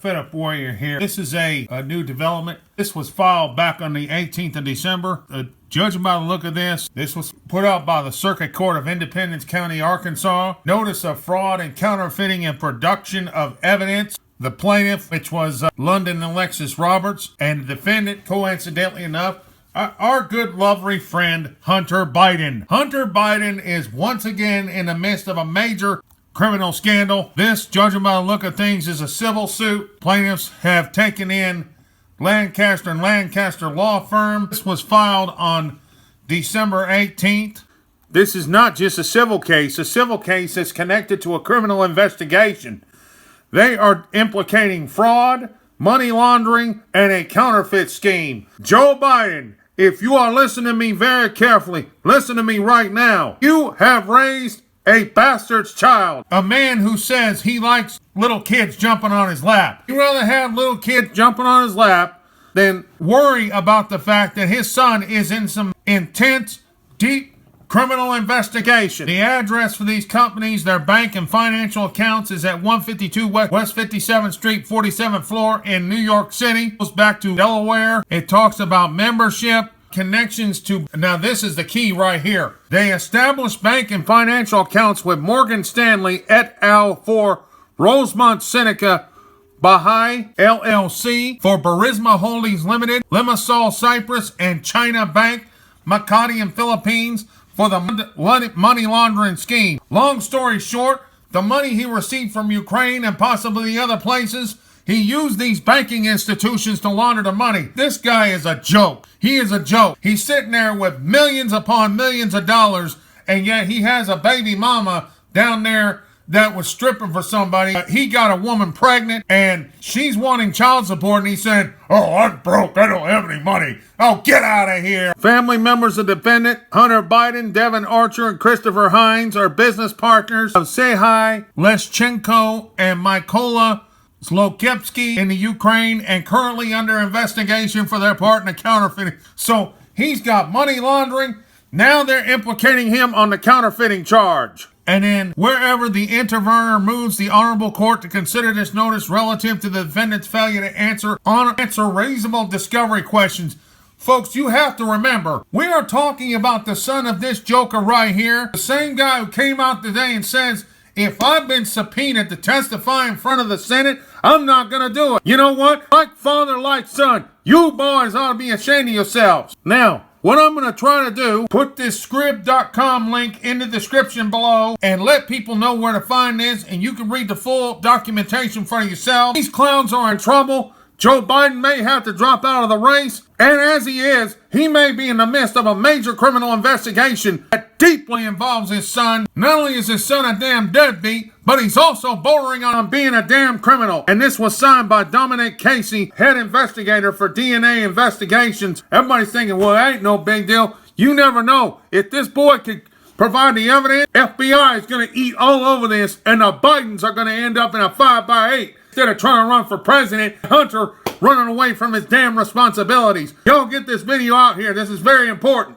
Fed Up Warrior here. This is a new development. This was filed back on the 18th of December. Judging by the look of this was put out by the Circuit Court of Independence County, Arkansas. Notice of fraud and counterfeiting and production of evidence. The plaintiff, which was London Alexis Roberts, and the defendant, coincidentally enough, our good, lovely friend, Hunter Biden. Hunter Biden is once again in the midst of a major criminal scandal. This, judging by the look of things, is a civil suit. Plaintiffs have taken in Lancaster and Lancaster Law Firm. This was filed on December 18th. This is not just a civil case. A civil case is connected to a criminal investigation. They are implicating fraud, money laundering, and a counterfeit scheme. Joe Biden, if you are listening to me very carefully, listen to me right now. You have raised a bastard's child. A man who says he likes little kids jumping on his lap. He'd rather have little kids jumping on his lap than worry about the fact that his son is in some intense, deep criminal investigation. The address for these companies, their bank and financial accounts, is at 152 West 57th Street, 47th floor in New York City. It goes back to Delaware. It talks about membership, connections to, now this is the key right here. They established bank and financial accounts with Morgan Stanley et al. For Rosemont Seneca Baha'i LLC, for Barisma Holdings Limited, Limassol Cyprus, and China Bank, Makati and Philippines, for the money laundering scheme. Long story short, the money he received from Ukraine and possibly the other places, he used these banking institutions to launder the money. This guy is a joke. He is a joke. He's sitting there with millions upon millions of dollars, and yet he has a baby mama down there that was stripping for somebody. He got a woman pregnant, and she's wanting child support, and he said, "Oh, I'm broke. I don't have any money. Oh, get out of here." Family members of the defendant, Hunter Biden, Devin Archer, and Christopher Hines, are business partners of Sehai Leschenko and Mykola Zlokepsky in the Ukraine, and currently under investigation for their part in the counterfeiting. So he's got money laundering. Now they're implicating him on the counterfeiting charge. And then wherever the intervener moves the honorable court to consider this notice relative to the defendant's failure to answer reasonable discovery questions. Folks, you have to remember, we are talking about the son of this joker right here. The same guy who came out today and says, if I've been subpoenaed to testify in front of the Senate, I'm not going to do it. You know what? Like father, like son. You boys ought to be ashamed of yourselves. Now, what I'm going to try to do, put this scrib.com link in the description below and let people know where to find this, and you can read the full documentation for yourself. These clowns are in trouble. Joe Biden may have to drop out of the race, and as he is, he may be in the midst of a major criminal investigation that deeply involves his son. Not only is his son a damn deadbeat, but he's also bordering on being a damn criminal. And this was signed by Dominic Casey, head investigator for DNA investigations. Everybody's thinking, well, that ain't no big deal. You never know. If this boy could provide the evidence, FBI is going to eat all over this, and the Bidens are going to end up in a 5x8. Instead of trying to run for president, Hunter running away from his damn responsibilities. Y'all get this video out here. This is very important.